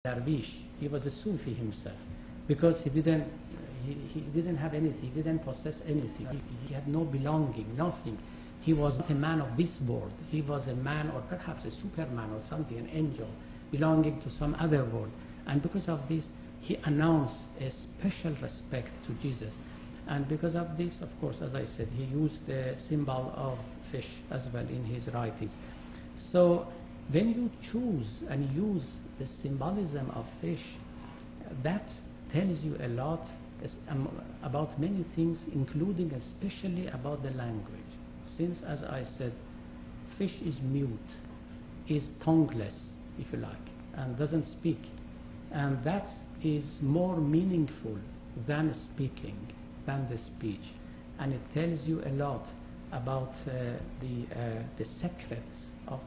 dervish, he was a Sufi himself, because he didn't have anything, he didn't possess anything, he had no belonging, nothing. He was not a man of this world, he was a man, or perhaps a superman or something, an angel belonging to some other world. And because of this, he announced a special respect to Jesus. And because of this, of course, as I said, he used the symbol of fish as well in his writings. So when you choose and use the symbolism of fish, that tells you a lot about many things, including especially about the language. Since, as I said, fish is mute, is tongueless, if you like, and doesn't speak. And that is more meaningful than speaking, than the speech. And it tells you a lot about the secrets of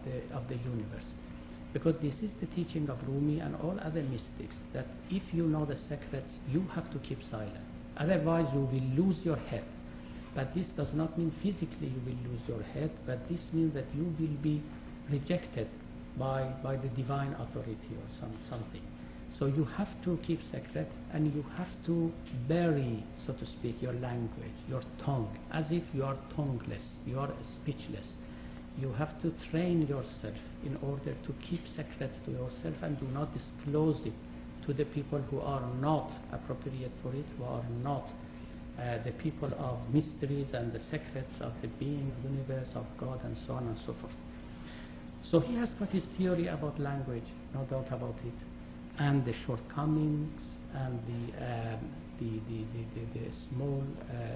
the universe. Because this is the teaching of Rumi and all other mystics, that if you know the secrets, you have to keep silent. Otherwise you will lose your head. But this does not mean physically you will lose your head, but this means that you will be rejected by the divine authority or something. So you have to keep secret, and you have to bury, so to speak, your language, your tongue, as if you are tongueless, you are speechless. You have to train yourself in order to keep secrets to yourself and do not disclose it to the people who are not appropriate for it, who are not the people of mysteries and the secrets of the being, universe, of God, and so on and so forth. So he has got his theory about language, no doubt about it, and the shortcomings and the small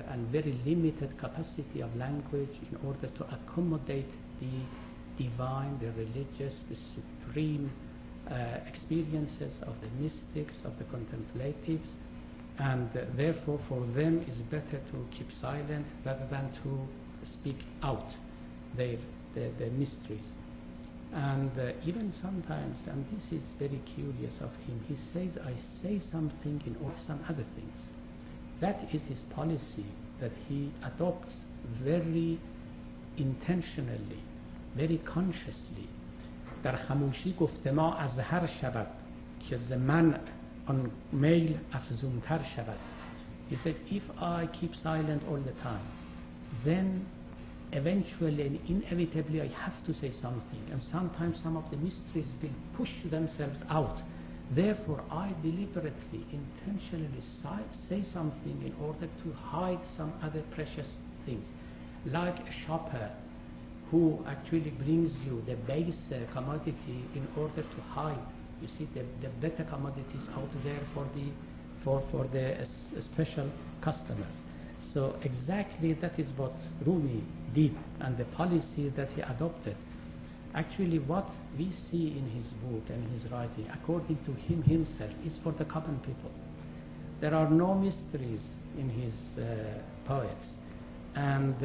and very limited capacity of language in order to accommodate the divine, the religious, the supreme experiences of the mystics, of the contemplatives, and therefore for them it's better to keep silent rather than to speak out the mysteries. And even sometimes, and this is very curious of him, he says, I say something in order some other things. That is his policy that he adopts very intentionally, very consciously. در خموشی گفت ما ازهر شود که ز منع آن میل افزونتر شود. He said, if I keep silent all the time, then eventually and inevitably I have to say something, and sometimes some of the mysteries will push themselves out. Therefore I deliberately, intentionally say something in order to hide some other precious things, like a shopper who actually brings you the base commodity in order to hide, you see, the better commodities out there for the special customers. So exactly that is what Rumi did, and the policy that he adopted. Actually what we see in his book and his writing, according to him himself, is for the common people. There are no mysteries in his poets, and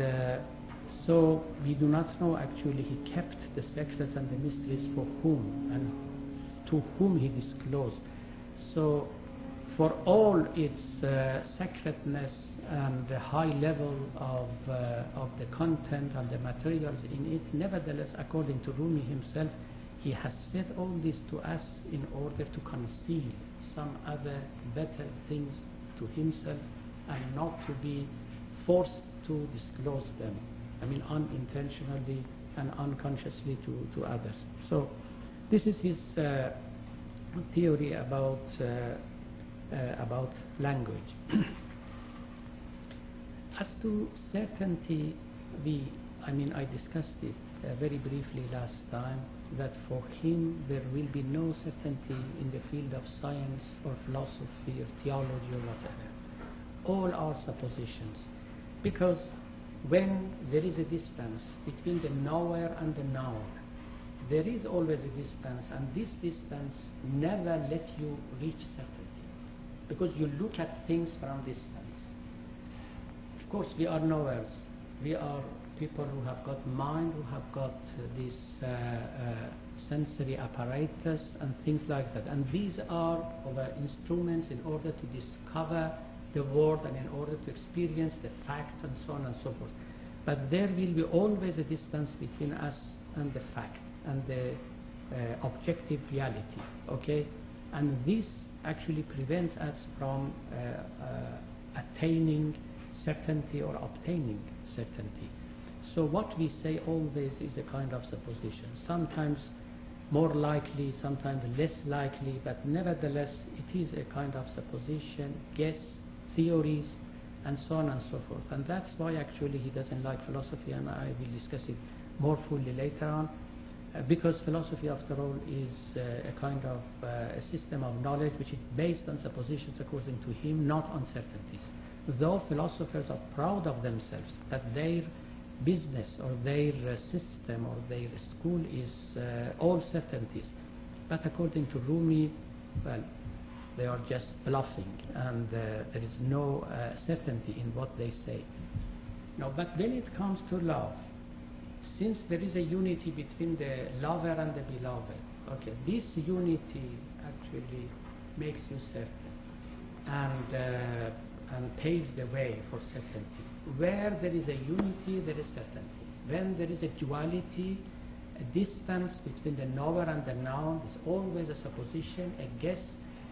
so we do not know actually he kept the secrets and the mysteries for whom and to whom he disclosed. So for all its sacredness and the high level of the content and the materials in it, nevertheless, according to Rumi himself, he has said all this to us in order to conceal some other better things to himself and not to be forced to disclose them, I mean unintentionally and unconsciously to others. So this is his theory about language. As to certainty, I discussed it very briefly last time, that for him there will be no certainty in the field of science or philosophy or theology or whatever. All are suppositions, because when there is a distance between the knower and the knower, there is always a distance, and this distance never let you reach certainty, because you look at things from distance. Of course, we are knowers. We are people who have got mind, who have got this sensory apparatus and things like that. And these are our instruments in order to discover the world and in order to experience the facts and so on and so forth. But there will be always a distance between us and the fact and the objective reality. Okay? And this actually prevents us from attaining certainty or obtaining certainty. So what we say always is a kind of supposition, sometimes more likely, sometimes less likely, but nevertheless it is a kind of supposition, guess, theories, and so on and so forth. And that's why actually he doesn't like philosophy, and I will discuss it more fully later on, because philosophy after all is a kind of a system of knowledge which is based on suppositions according to him, not on certainties. Though philosophers are proud of themselves that their business or their system or their school is all certainties, but according to Rumi, well, they are just bluffing, and there is no certainty in what they say. Now, but when it comes to love, since there is a unity between the lover and the beloved, okay, this unity actually makes you certain and paves the way for certainty. Where there is a unity, there is certainty. When there is a duality, a distance between the knower and the known is always a supposition, a guess,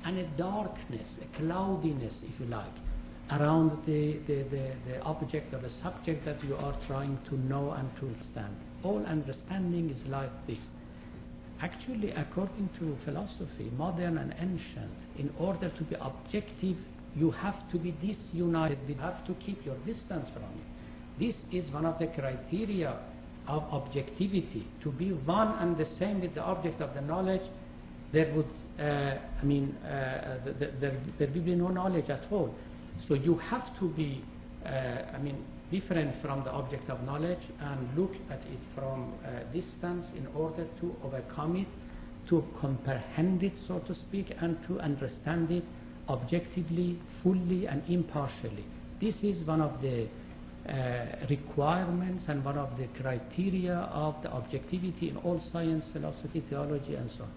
and a darkness, a cloudiness, if you like, around the object or the subject that you are trying to know and to understand. All understanding is like this. Actually, according to philosophy, modern and ancient, in order to be objective, you have to be disunited, you have to keep your distance from it. This is one of the criteria of objectivity. To be one and the same with the object of the knowledge, there would, there will be no knowledge at all. So you have to be, different from the object of knowledge and look at it from a distance in order to overcome it, to comprehend it, so to speak, and to understand it objectively, fully, and impartially. This is one of the requirements and one of the criteria of the objectivity in all science, philosophy, theology, and so on.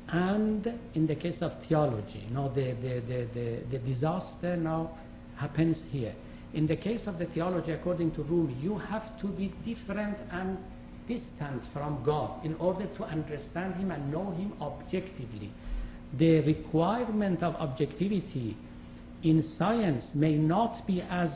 And in the case of theology, now the disaster now happens here. In the case of the theology, according to Rumi, you have to be different and distant from God in order to understand Him and know Him objectively. The requirement of objectivity in science may not be as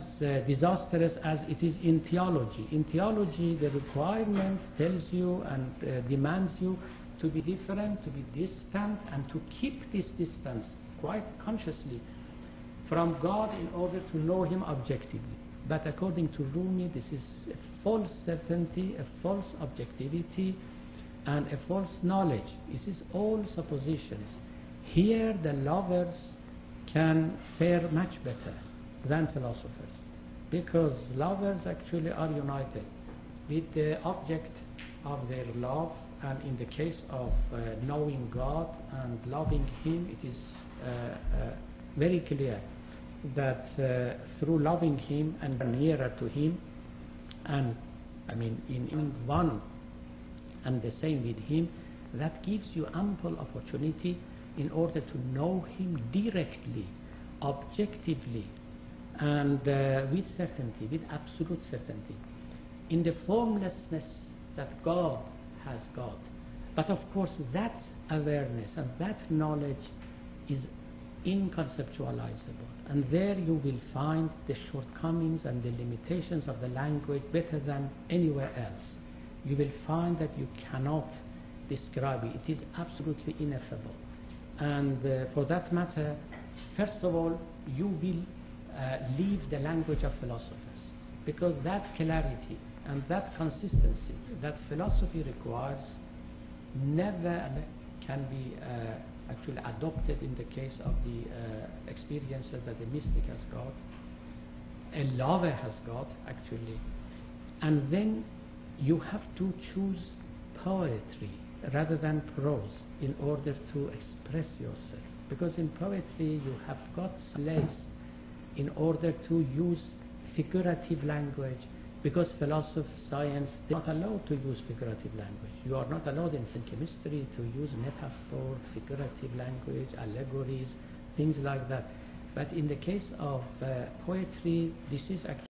disastrous as it is in theology. In theology, the requirement tells you and demands you to be different, to be distant, and to keep this distance quite consciously from God in order to know Him objectively. But according to Rumi, this is a false certainty, a false objectivity, and a false knowledge. This is all suppositions. Here the lovers can fare much better than philosophers, because lovers actually are united with the object of their love, and in the case of knowing God and loving Him, it is very clear that through loving Him and nearer to Him, and in one and the same with Him, that gives you ample opportunity in order to know Him directly, objectively, and with certainty, with absolute certainty, in the formlessness that God has got. But of course that awareness and that knowledge is inconceptualizable, and there you will find the shortcomings and the limitations of the language better than anywhere else. You will find that you cannot describe it. It is absolutely ineffable. And for that matter, first of all, you will leave the language of philosophers, because that clarity and that consistency that philosophy requires never can be actually adopted in the case of the experiences that the mystic has got, a lover has got actually. And then you have to choose poetry rather than prose in order to express yourself, because in poetry you have got place in order to use figurative language, because philosophy, science, they are not allowed to use figurative language. You are not allowed in chemistry to use metaphor, figurative language, allegories, things like that. But in the case of poetry, this is actually